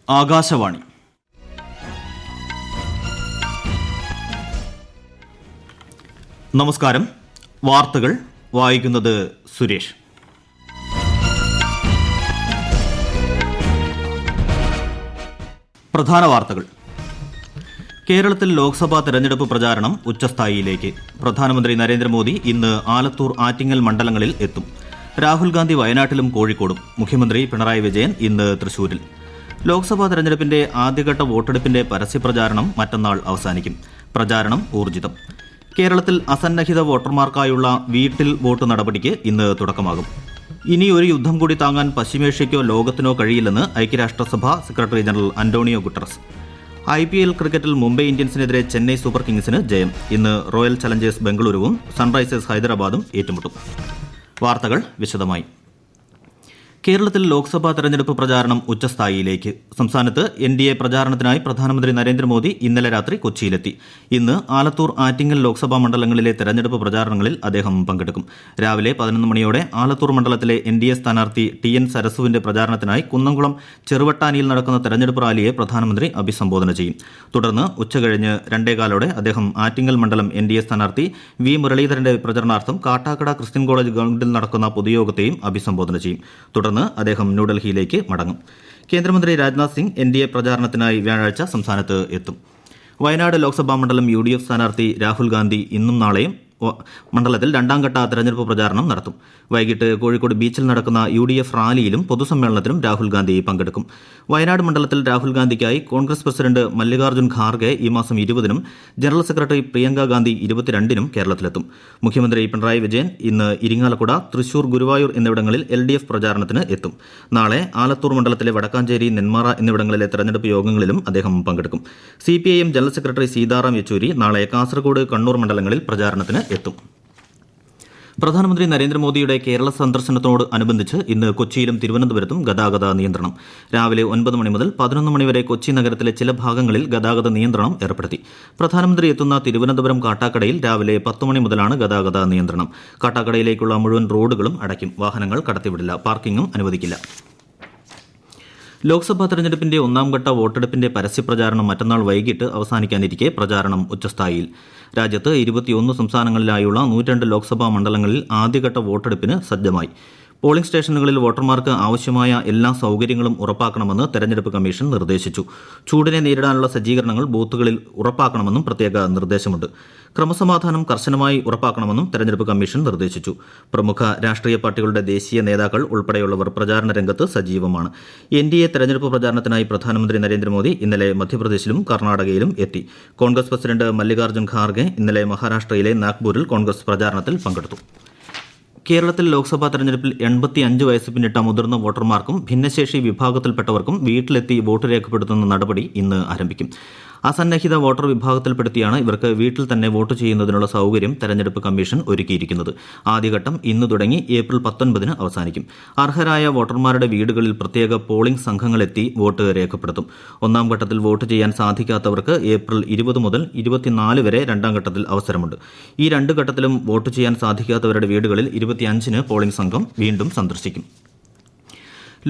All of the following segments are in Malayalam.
ആകാശവാണി. നമസ്കാരം. വാർത്തകൾ വായിക്കുന്നത് സുരേഷ്. പ്രധാന വാർത്തകൾ. കേരളത്തിൽ ലോക്സഭാ തെരഞ്ഞെടുപ്പ് പ്രചാരണം ഉച്ചസ്ഥായിയിലേക്ക്. പ്രധാനമന്ത്രി നരേന്ദ്രമോദി ഇന്ന് ആലത്തൂർ, ആറ്റിങ്ങൽ മണ്ഡലങ്ങളിൽ എത്തും. രാഹുൽ ഗാന്ധി വയനാട്ടിലും കോഴിക്കോടും. മുഖ്യമന്ത്രി പിണറായി വിജയൻ ഇന്ന് തൃശൂരിൽ. ലോക്സഭാ തെരഞ്ഞെടുപ്പിന്റെ ആദ്യഘട്ട വോട്ടെടുപ്പിന്റെ പരസ്യപ്രചാരണം മറ്റന്നാൾ അവസാനിക്കും. പ്രചാരണം ഊർജിതം. കേരളത്തിൽ അസന്നിഹിത വോട്ടർമാർക്കായുള്ള വീട്ടിൽ വോട്ട് നടപടിക്ക് ഇന്ന് തുടക്കമാകും. ഇനി ഒരു യുദ്ധം കൂടി താങ്ങാൻ പശ്ചിമേഷ്യയ്ക്കോ ലോകത്തിനോ കഴിയില്ലെന്ന് ഐക്യരാഷ്ട്രസഭ secretary general Antonio Guterres. IPL ക്രിക്കറ്റിൽ മുംബൈ ഇന്ത്യൻസിനെതിരെ ചെന്നൈ സൂപ്പർ കിങ്സിന് ജയം. ഇന്ന് റോയൽ ചലഞ്ചേഴ്സ് ബംഗളൂരുവും സൺറൈസേഴ്സ് ഹൈദരാബാദും ഏറ്റുമുട്ടും. വാർത്തകൾ വിശദമായി. കേരളത്തിൽ ലോക്സഭാ തെരഞ്ഞെടുപ്പ് പ്രചാരണം ഉച്ചസ്ഥായിയിലേക്ക്. സംസ്ഥാനത്ത് NDA പ്രചാരണത്തിനായി പ്രധാനമന്ത്രി നരേന്ദ്രമോദി ഇന്നലെ രാത്രി കൊച്ചിയിലെത്തി. ഇന്ന് ആലത്തൂർ, ആറ്റിങ്ങൽ ലോക്സഭാ മണ്ഡലങ്ങളിലെ തെരഞ്ഞെടുപ്പ് പ്രചാരണങ്ങളിൽ അദ്ദേഹം പങ്കെടുക്കും. രാവിലെ 11 മണിയോടെ ആലത്തൂർ മണ്ഡലത്തിലെ NDA സ്ഥാനാർത്ഥി TN സരസുവിന്റെ പ്രചാരണത്തിനായി കുന്നംകുളം ചെറുവട്ടാനിയിൽ നടക്കുന്ന തെരഞ്ഞെടുപ്പ് റാലിയെ പ്രധാനമന്ത്രി അഭിസംബോധന ചെയ്യും. തുടർന്ന് ഉച്ചകഴിഞ്ഞ് 2:15 അദ്ദേഹം ആറ്റിങ്ങൽ മണ്ഡലം NDA സ്ഥാനാർത്ഥി V മുരളീധരന്റെ പ്രചരണാർത്ഥം കാട്ടാക്കട ക്രിസ്ത്യൻ കോളേജ് ഗ്രൗണ്ടിൽ നടക്കുന്ന പൊതുയോഗത്തെയും അഭിസംബോധന ചെയ്യും. തുടർന്ന് അദ്ദേഹം ന്യൂഡൽഹിയിലേക്ക് മടങ്ങും. കേന്ദ്രമന്ത്രി രാജ്നാഥ് സിംഗ് NDA പ്രചാരണത്തിനായി വ്യാഴാഴ്ച സംസ്ഥാനത്ത് എത്തും. വയനാട് ലോക്സഭാ മണ്ഡലം UDF സ്ഥാനാർത്ഥി രാഹുൽ ഗാന്ധി ഇന്നും നാളെയും മണ്ഡലത്തിൽ രണ്ടാംഘട്ട തെരഞ്ഞെടുപ്പ് പ്രചാരണം നടത്തും. വൈകിട്ട് കോഴിക്കോട് ബീച്ചിൽ നടക്കുന്ന UDF റാലിയിലും പൊതുസമ്മേളനത്തിലും രാഹുൽ ഗാന്ധി പങ്കെടുക്കും. വയനാട് മണ്ഡലത്തിൽ രാഹുൽ ഗാന്ധിക്കായി കോൺഗ്രസ് പ്രസിഡന്റ് മല്ലികാർജ്ജുൻ ഖാർഗെ ഈ മാസം 20-നും ജനറൽ സെക്രട്ടറി പ്രിയങ്ക ഗാന്ധി 22-നും കേരളത്തിലെത്തും. മുഖ്യമന്ത്രി പിണറായി വിജയൻ ഇന്ന് ഇരിങ്ങാലക്കുട, തൃശൂർ, ഗുരുവായൂർ എന്നിവിടങ്ങളിൽ LDF പ്രചാരണത്തിന് എത്തും. നാളെ ആലത്തൂർ മണ്ഡലത്തിലെ വടക്കാഞ്ചേരി, നെന്മാറ എന്നിവിടങ്ങളിലെ തെരഞ്ഞെടുപ്പ് യോഗങ്ങളിലും അദ്ദേഹം പങ്കെടുക്കും. CPIM general secretary Sitaram Yechury നാളെ കാസർഗോഡ്, കണ്ണൂർ മണ്ഡലങ്ങളിൽ പ്രചാരണത്തിന് എത്തും. പ്രധാനമന്ത്രി നരേന്ദ്രമോദിയുടെ കേരള സന്ദർശനത്തോട് അനുബന്ധിച്ച് ഇന്ന് കൊച്ചിയിലും തിരുവനന്തപുരത്തും ഗതാഗത നിയന്ത്രണം. രാവിലെ 9 മണി മുതൽ 11 മണി വരെ കൊച്ചി നഗരത്തിലെ ചില ഭാഗങ്ങളിൽ ഗതാഗത നിയന്ത്രണം ഏർപ്പെടുത്തി. പ്രധാനമന്ത്രി എത്തുന്ന തിരുവനന്തപുരം കാട്ടാക്കടയിൽ രാവിലെ 10 മണി മുതലാണ് ഗതാഗത നിയന്ത്രണം. കാട്ടാക്കടയിലേക്കുള്ള മുഴുവൻ റോഡുകളും അടയ്ക്കും. വാഹനങ്ങൾ കടത്തിവിടില്ല. പാർക്കിംഗും അനുവദിക്കില്ല. ലോക്സഭാ തെരഞ്ഞെടുപ്പിന്റെ ഒന്നാംഘട്ട വോട്ടെടുപ്പിന്റെ പരസ്യപ്രചാരണം മറ്റന്നാൾ വൈകിട്ട് അവസാനിക്കാനിരിക്കെ പ്രചാരണം ഉച്ചസ്ഥായിയിൽ. രാജ്യത്ത് 21 സംസ്ഥാനങ്ങളിലായുള്ള 102 ലോക്സഭാ മണ്ഡലങ്ങളിൽ ആദ്യഘട്ട വോട്ടെടുപ്പിന് സജ്ജമായി. പോളിംഗ് സ്റ്റേഷനുകളിൽ വോട്ടർമാർക്ക് ആവശ്യമായ എല്ലാ സൌകര്യങ്ങളും ഉറപ്പാക്കണമെന്ന് തെരഞ്ഞെടുപ്പ് കമ്മീഷൻ നിർദ്ദേശിച്ചു. ചൂടിനെ നേരിടാനുള്ള സജ്ജീകരണങ്ങൾ ബൂത്തുകളിൽ ഉറപ്പാക്കണമെന്നും പ്രത്യേക നിർദ്ദേശമുണ്ട്. ക്രമസമാധാനം കർശനമായി ഉറപ്പാക്കണമെന്നും തെരഞ്ഞെടുപ്പ് കമ്മീഷൻ നിർദ്ദേശിച്ചു. പ്രമുഖ രാഷ്ട്രീയ പാർട്ടികളുടെ ദേശീയ നേതാക്കൾ ഉൾപ്പെടെയുള്ളവർ പ്രചാരണ രംഗത്ത് സജീവമാണ്. NDA തെരഞ്ഞെടുപ്പ് പ്രചാരണത്തിനായി പ്രധാനമന്ത്രി നരേന്ദ്രമോദി ഇന്നലെ മധ്യപ്രദേശിലും കർണാടകയിലും എത്തി. കോൺഗ്രസ് പ്രസിഡന്റ് മല്ലികാർജ്ജുൻ ഖാർഗെ ഇന്നലെ മഹാരാഷ്ട്രയിലെ നാഗ്പൂരിൽ കോൺഗ്രസ് പ്രചാരണത്തിൽ പങ്കെടുത്തു. കേരളത്തിൽ ലോക്സഭാ തെരഞ്ഞെടുപ്പിൽ 85 വയസ്സ് പിന്നിട്ട മുതിർന്ന വോട്ടർമാർക്കും ഭിന്നശേഷി വിഭാഗത്തിൽപ്പെട്ടവർക്കും വീട്ടിലെത്തി വോട്ട് രേഖപ്പെടുത്തുന്ന നടപടി ഇന്ന് ആരംഭിക്കും. അസന്നിഹിത വോട്ടർ വിഭാഗത്തിൽപ്പെടുത്തിയാണ് ഇവർക്ക് വീട്ടിൽ തന്നെ വോട്ട് ചെയ്യുന്നതിനുള്ള സൌകര്യം തെരഞ്ഞെടുപ്പ് കമ്മീഷൻ ഒരുക്കിയിരിക്കുന്നത്. ആദ്യഘട്ടം ഇന്ന് തുടങ്ങി ഏപ്രിൽ 19-ന് അവസാനിക്കും. അർഹരായ വോട്ടർമാരുടെ വീടുകളിൽ പ്രത്യേക പോളിംഗ് സംഘങ്ങളെത്തി വോട്ട് രേഖപ്പെടുത്തും. ഒന്നാം ഘട്ടത്തിൽ വോട്ട് ചെയ്യാൻ സാധിക്കാത്തവർക്ക് ഏപ്രിൽ 20 മുതൽ 24 വരെ രണ്ടാം ഘട്ടത്തിൽ അവസരമുണ്ട്. ഈ രണ്ട് ഘട്ടത്തിലും വോട്ട് ചെയ്യാൻ സാധിക്കാത്തവരുടെ വീടുകളിൽ 25-ന് പോളിംഗ് സംഘം വീണ്ടും സന്ദർശിക്കും.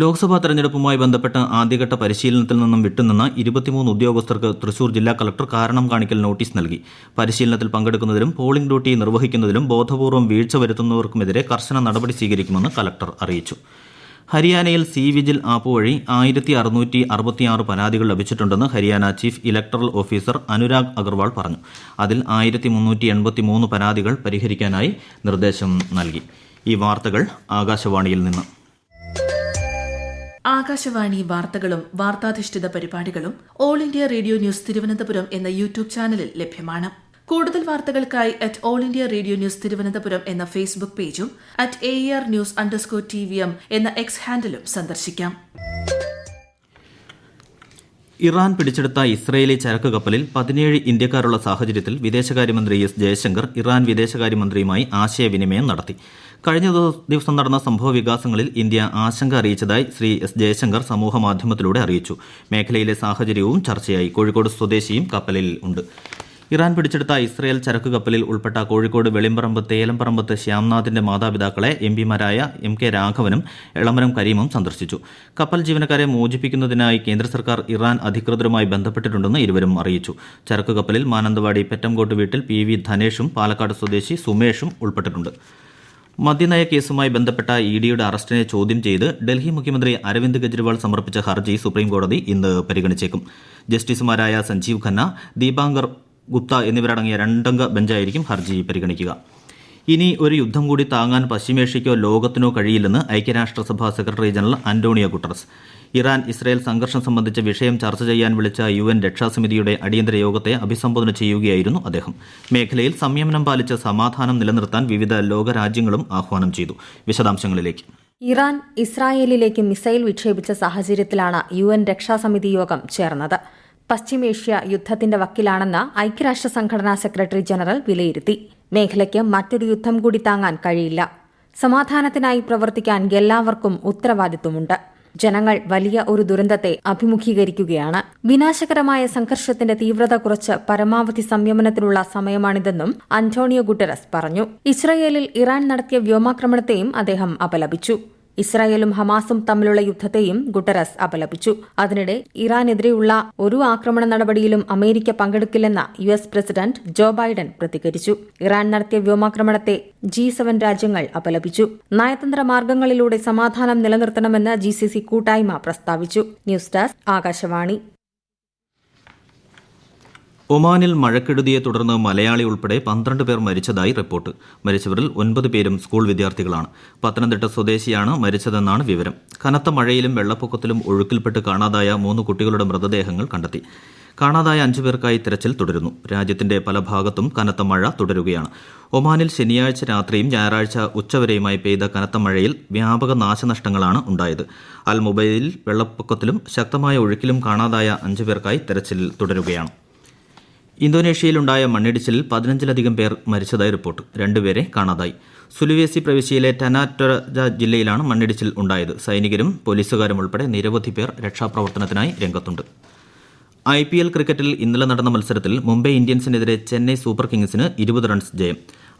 ലോക്സഭാ തെരഞ്ഞെടുപ്പുമായി ബന്ധപ്പെട്ട ആദ്യഘട്ട പരിശീലനത്തിൽ നിന്നും വിട്ടുനിന്ന 23 ഉദ്യോഗസ്ഥർക്ക് തൃശൂർ ജില്ലാ കളക്ടർ കാരണം കാണിക്കൽ നോട്ടീസ് നൽകി. പരിശീലനത്തിൽ പങ്കെടുക്കുന്നതിലും പോളിംഗ് ഡ്യൂട്ടി നിർവഹിക്കുന്നതിലും ബോധപൂർവ്വം വീഴ്ച വരുത്തുന്നവർക്കുമെതിരെ കർശന നടപടി സ്വീകരിക്കുമെന്ന് കളക്ടർ അറിയിച്ചു. ഹരിയാനയിൽ CVGIL ആപ്പ് വഴി 1666 പരാതികൾ ലഭിച്ചിട്ടുണ്ടെന്ന് Haryana chief electoral officer Anurag Agarwal പറഞ്ഞു. അതിൽ 1383 പരാതികൾ പരിഹരിക്കാനായി നിർദ്ദേശം നൽകി. ഈ വാർത്തകൾ ആകാശവാണിയിൽ നിന്ന്. ആകാശവാണി വാർത്തകളും വാർത്താധിഷ്ഠിത പരിപാടികളും all India radio news Thiruvananthapuram എന്ന യൂട്യൂബ് ചാനലിൽ ലഭ്യമാണ്. കൂടുതൽ വാർത്തകൾക്കായി @all India radio news Thiruvananthapuram എന്ന ഫേസ്ബുക്ക് പേജും @AER_News_TVM എന്ന X ഹാൻഡിലും സന്ദർശിക്കാം. ഇറാൻ പിടിച്ചെടുത്ത ഇസ്രയേലി ചരക്ക് കപ്പലിൽ 17 ഇന്ത്യക്കാരുള്ള സാഹചര്യത്തിൽ വിദേശകാര്യമന്ത്രി S ജയശങ്കർ ഇറാൻ വിദേശകാര്യമന്ത്രിയുമായി ആശയവിനിമയം നടത്തി. കഴിഞ്ഞ ദിവസം നടന്ന സംഭവ വികാസങ്ങളിൽ ഇന്ത്യ ആശങ്ക അറിയിച്ചതായി ശ്രീ S ജയശങ്കർ സമൂഹമാധ്യമത്തിലൂടെ അറിയിച്ചു. മേഖലയിലെ സാഹചര്യവും ചർച്ചയായി. കോഴിക്കോട് സ്വദേശിയും കപ്പലിൽ ഉണ്ട്. ഇറാൻ പിടിച്ചെടുത്ത ഇസ്രയേൽ ചരക്ക് കപ്പലിൽ ഉൾപ്പെട്ട കോഴിക്കോട് വെളിമ്പറമ്പ് തേലംപറമ്പത്ത് ശ്യാംനാഥിന്റെ മാതാപിതാക്കളെ എംപിമാരായ എം കെ രാഘവനും എളമരം കരീമും സന്ദർശിച്ചു. കപ്പൽ ജീവനക്കാരെ മോചിപ്പിക്കുന്നതിനായി കേന്ദ്ര സർക്കാർ ഇറാൻ അധികൃതരുമായി ബന്ധപ്പെട്ടിട്ടുണ്ടെന്ന് ഇരുവരും അറിയിച്ചു. ചരക്ക് കപ്പലിൽ മാനന്തവാടി പെറ്റംകോട്ട് വീട്ടിൽ PV ധനേഷും പാലക്കാട് സ്വദേശി സുമേഷും ഉൾപ്പെട്ടിട്ടുണ്ട്. മദ്യനയ കേസുമായി ബന്ധപ്പെട്ട EDയുടെ അറസ്റ്റിനെ ചോദ്യം ചെയ്ത് ഡൽഹി മുഖ്യമന്ത്രി അരവിന്ദ് കെജ്രിവാൾ സമർപ്പിച്ച ഹർജി സുപ്രീംകോടതി ഇന്ന് പരിഗണിച്ചേക്കും. ജസ്റ്റിസുമാരായ സഞ്ജീവ് ഖന്ന, ദീപാങ്കർ ഗുപ്ത എന്നിവരടങ്ങിയ 2-അംഗ ബെഞ്ചായിരിക്കും ഹർജി പരിഗണിക്കുക. ഇനി ഒരു യുദ്ധം കൂടി താങ്ങാൻ പശ്ചിമേഷ്യയ്ക്കോ ലോകത്തിനോ കഴിയില്ലെന്ന് ഐക്യരാഷ്ട്രസഭ secretary general Antonio Guterres. Iran Israel സംഘർഷം സംബന്ധിച്ച വിഷയം ചർച്ച ചെയ്യാൻ വിളിച്ച UN രക്ഷാസമിതിയുടെ അടിയന്തര യോഗത്തെ അഭിസംബോധന ചെയ്യുകയായിരുന്നു അദ്ദേഹം. മേഖലയിൽ സംയമനം പാലിച്ച് സമാധാനം നിലനിർത്താൻ വിവിധ ലോകരാജ്യങ്ങളും ആഹ്വാനം ചെയ്തു. വിശദാംശങ്ങളിലേക്ക്. ഇറാൻ ഇസ്രായേലിലേക്ക് മിസൈൽ വിക്ഷേപിച്ച സാഹചര്യത്തിലാണ് UN രക്ഷാസമിതി യോഗം ചേർന്നത്. പശ്ചിമേഷ്യ യുദ്ധത്തിന്റെ വക്കിലാണെന്ന് ഐക്യരാഷ്ട്ര സംഘടനാ സെക്രട്ടറി ജനറൽ വിലയിരുത്തി. മേഖലയ്ക്ക് മറ്റൊരു യുദ്ധം കൂടി താങ്ങാൻ കഴിയില്ല. സമാധാനത്തിനായി പ്രവർത്തിക്കാൻ എല്ലാവർക്കും ഉത്തരവാദിത്വമുണ്ട്. ജനങ്ങൾ വലിയ ഒരു ദുരന്തത്തെ അഭിമുഖീകരിക്കുകയാണ്. വിനാശകരമായ സംഘർഷത്തിന്റെ തീവ്രത കുറച്ച് പരമാവധി സംയമനത്തിനുള്ള സമയമാണിതെന്നും അന്റോണിയോ ഗുട്ടറസ് പറഞ്ഞു. ഇസ്രായേലിൽ ഇറാൻ നടത്തിയ വ്യോമാക്രമണത്തെയും അദ്ദേഹം അപലപിച്ചു. ഇസ്രായേലും ഹമാസും തമ്മിലുള്ള യുദ്ധത്തെയും ഗുട്ടറസ് അപലപിച്ചു. അതിനിടെ ഇറാനെതിരെയുള്ള ഒരു ആക്രമണ നടപടിയിലും അമേരിക്ക പങ്കെടുക്കില്ലെന്ന് US പ്രസിഡന്റ് ജോ ബൈഡൻ പ്രതികരിച്ചു. ഇറാൻ നടത്തിയ വ്യോമാക്രമണത്തെ G7 രാജ്യങ്ങൾ അപലപിച്ചു. നയതന്ത്ര മാർഗങ്ങളിലൂടെ സമാധാനം നിലനിർത്തണമെന്ന് GCC കൂട്ടായ്മ പ്രസ്താവിച്ചു. News desk Akashvani. ഒമാനിൽ മഴക്കെടുതിയെ തുടർന്ന് മലയാളി ഉൾപ്പെടെ 12 പേർ മരിച്ചതായി റിപ്പോർട്ട്. മരിച്ചവരിൽ 9 പേരും സ്കൂൾ വിദ്യാർത്ഥികളാണ്. പത്തനംതിട്ട സ്വദേശിയാണ് മരിച്ചതെന്നാണ് വിവരം. കനത്ത മഴയിലും വെള്ളപ്പൊക്കത്തിലും ഒഴുക്കിൽപ്പെട്ട് കാണാതായ 3 കുട്ടികളുടെ മൃതദേഹങ്ങൾ കണ്ടെത്തി. കാണാതായ 5 പേർക്കായി തിരച്ചിൽ തുടരുന്നു. രാജ്യത്തിന്റെ പല ഭാഗത്തും കനത്ത മഴ തുടരുകയാണ്. ഒമാനിൽ ശനിയാഴ്ച രാത്രിയും ഞായറാഴ്ച ഉച്ചവരെയുമായി പെയ്ത കനത്ത മഴയിൽ വ്യാപക നാശനഷ്ടങ്ങളാണ് ഉണ്ടായത്. അൽ മുബൈലിൽ വെള്ളപ്പൊക്കത്തിലും ശക്തമായ ഒഴുക്കിലും കാണാതായ 5 പേർക്കായി തിരച്ചിൽ തുടരുകയാണ്. ഇന്തോനേഷ്യയിലുണ്ടായ മണ്ണിടിച്ചിലിൽ 15ലധികം പേർ മരിച്ചതായി റിപ്പോർട്ട്. 2 പേരെ കാണാതായി. സുലുവേസി പ്രവിശ്യയിലെ ടനാറ്റൊറ ജില്ലയിലാണ് മണ്ണിടിച്ചിൽ ഉണ്ടായത്. സൈനികരും പോലീസുകാരും ഉൾപ്പെടെ നിരവധി പേർ രക്ഷാപ്രവർത്തനത്തിനായി രംഗത്തുണ്ട്. IPL ക്രിക്കറ്റിൽ ഇന്നലെ നടന്ന മത്സരത്തിൽ മുംബൈ ഇന്ത്യൻസിനെതിരെ ചെന്നൈ സൂപ്പർ കിങ്സിന് 20 റൺസ് ജയം.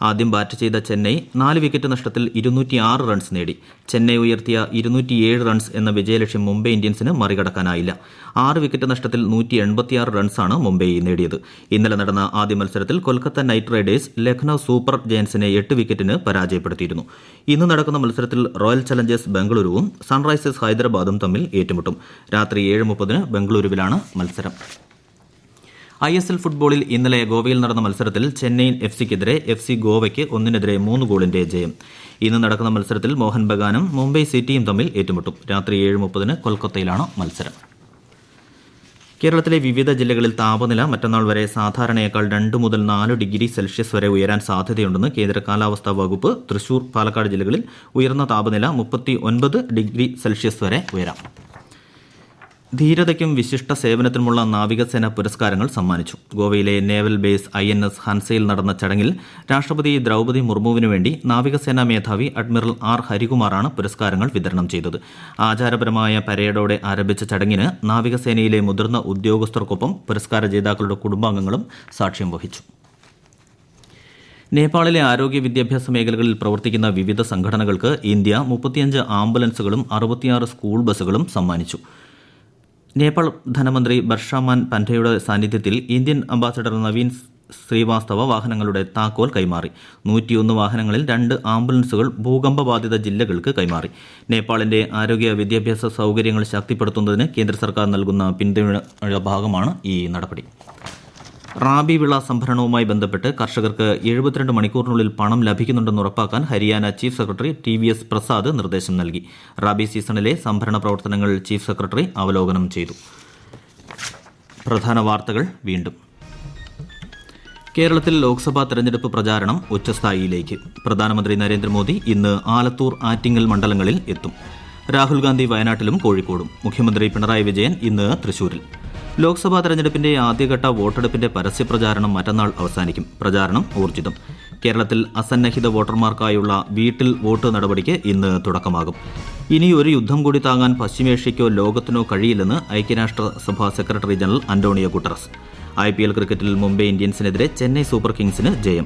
ആദ്യം ബാറ്റ് ചെയ്ത ചെന്നൈ 4 വിക്കറ്റ് നഷ്ടത്തിൽ 206 റൺസ് നേടി. ചെന്നൈ ഉയർത്തിയ 207 റൺസ് എന്ന വിജയലക്ഷ്യം മുംബൈ ഇന്ത്യൻസിന് മറികടക്കാനായില്ല. 6 വിക്കറ്റ് നഷ്ടത്തിൽ 186 റൺസാണ് മുംബൈ നേടിയത്. ഇന്നലെ നടന്ന ആദ്യ മത്സരത്തിൽ Kolkata Knight Riders Lucknow Super ജയൻസിനെ 8 വിക്കറ്റിന് പരാജയപ്പെടുത്തിയിരുന്നു. ഇന്ന് നടക്കുന്ന മത്സരത്തിൽ റോയൽ ചലഞ്ചേഴ്സ് ബംഗളൂരുവും സൺറൈസേഴ്സ് ഹൈദരാബാദും തമ്മിൽ ഏറ്റുമുട്ടും. രാത്രി 7:30 ബംഗളൂരുവിലാണ് മത്സരം. ISL ഫുട്ബോളിൽ ഇന്നലെ ഗോവയിൽ നടന്ന മത്സരത്തിൽ ചെന്നൈയിൻ FCക്കെതിരെ FC ഗോവയ്ക്ക് 1-3 ഗോളിന്റെ ജയം. ഇന്ന് നടക്കുന്ന മത്സരത്തിൽ മോഹൻ ബഗാനും മുംബൈ സിറ്റിയും തമ്മിൽ ഏറ്റുമുട്ടും. രാത്രി 7:30 കൊൽക്കത്തയിലാണ് മത്സരം. കേരളത്തിലെ വിവിധ ജില്ലകളിൽ താപനില മറ്റന്നാൾ വരെ സാധാരണയേക്കാൾ 2 മുതൽ 4 ഡിഗ്രി സെൽഷ്യസ് വരെ ഉയരാൻ സാധ്യതയുണ്ടെന്ന് കേന്ദ്ര കാലാവസ്ഥാ വകുപ്പ്. തൃശൂർ, പാലക്കാട് ജില്ലകളിൽ ഉയർന്ന താപനില 39 ഡിഗ്രി സെൽഷ്യസ് വരെ ഉയരാം. ധീരതയ്ക്കും വിശിഷ്ട സേവനത്തിനുമുള്ള നാവികസേന പുരസ്കാരങ്ങൾ സമ്മാനിച്ചു. ഗോവയിലെ നേവൽ ബേസ് INS ഹൻസയിൽ നടന്ന ചടങ്ങിൽ രാഷ്ട്രപതി ദ്രൌപദി മുർമുവിനു വേണ്ടി നാവികസേനാ മേധാവി അഡ്മിറൽ R ഹരികുമാറാണ് പുരസ്കാരങ്ങൾ വിതരണം ചെയ്തത്. ആചാരപരമായ പരേഡോടെ ആരംഭിച്ച ചടങ്ങിന് നാവികസേനയിലെ മുതിർന്ന ഉദ്യോഗസ്ഥർക്കൊപ്പം പുരസ്കാര ജേതാക്കളുടെ കുടുംബാംഗങ്ങളും സാക്ഷ്യം വഹിച്ചു. നേപ്പാളിലെ ആരോഗ്യ വിദ്യാഭ്യാസ മേഖലകളിൽ പ്രവർത്തിക്കുന്ന വിവിധ സംഘടനകൾക്ക് ഇന്ത്യ 35 ആംബുലൻസുകളും 66 സ്കൂൾ ബസുകളും സമ്മാനിച്ചു. നേപ്പാൾ ധനമന്ത്രി ബർഷാമാൻ പൻഡയുടെ സാന്നിധ്യത്തിൽ ഇന്ത്യൻ അംബാസഡർ നവീൻ ശ്രീവാസ്തവ വാഹനങ്ങളുടെ താക്കോൽ കൈമാറി. 101 വാഹനങ്ങളിൽ 2 ആംബുലൻസുകൾ ഭൂകമ്പബാധിത ജില്ലകൾക്ക് കൈമാറി. നേപ്പാളിന്റെ ആരോഗ്യ വിദ്യാഭ്യാസ സൌകര്യങ്ങൾ ശക്തിപ്പെടുത്തുന്നതിന് കേന്ദ്ര സർക്കാർ നൽകുന്ന പിന്തുണയുടെ ഭാഗമാണ് ഈ നടപടി. റാബി വിള സംഭരണവുമായി ബന്ധപ്പെട്ട് കർഷകർക്ക് 72 മണിക്കൂറിനുള്ളിൽ പണം ലഭിക്കുന്നുണ്ടെന്ന് ഉറപ്പാക്കാൻ Haryana chief secretary TVS Prasad നിർദ്ദേശം നൽകി. റാബി സീസണിലെ സംഭരണ പ്രവർത്തനങ്ങൾ ചീഫ് സെക്രട്ടറി അവലോകനം ചെയ്തു. പ്രധാന വാർത്തകൾ വീണ്ടും. കേരളത്തിൽ ലോക്സഭാ തെരഞ്ഞെടുപ്പ് പ്രചാരണം ഉച്ചസ്ഥായിയിലേക്ക്. പ്രധാനമന്ത്രി നരേന്ദ്രമോദി ഇന്ന് ആലത്തൂർ, ആറ്റിങ്ങൽ മണ്ഡലങ്ങളിൽ എത്തും. രാഹുൽ ഗാന്ധി വയനാട്ടിലും കോഴിക്കോടും. മുഖ്യമന്ത്രി പിണറായി വിജയൻ ഇന്ന് തൃശൂരിൽ. ലോക്സഭാ തെരഞ്ഞെടുപ്പിന്റെ ആദ്യഘട്ട വോട്ടെടുപ്പിന്റെ പരസ്യപ്രചാരണം മറ്റന്നാൾ അവസാനിക്കും. പ്രചാരണം ഊർജിതം. കേരളത്തിൽ അസന്നിഹിത വോട്ടർമാർക്കായുള്ള വീട്ടിൽ വോട്ട് നടപടിക്ക് ഇന്ന് തുടക്കമാകും. ഇനി ഒരു യുദ്ധം കൂടി താങ്ങാൻ പശ്ചിമേഷ്യയ്ക്കോ ലോകത്തിനോ കഴിയില്ലെന്ന് ഐക്യരാഷ്ട്രസഭാ secretary general Antonio Guterres. IPL ക്രിക്കറ്റിൽ മുംബൈ ഇന്ത്യൻസിനെതിരെ ചെന്നൈ സൂപ്പർ കിങ്സിന് ജയം.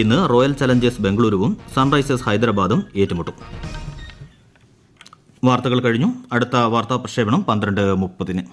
ഇന്ന് റോയൽ ചലഞ്ചേഴ്സ് ബംഗളൂരുവും സൺറൈസേഴ്സ് ഹൈദരാബാദും ഏറ്റുമുട്ടും. വാർത്തകൾ കഴിഞ്ഞു. അടുത്ത വാർത്താ പ്രക്ഷേപണം 12:30.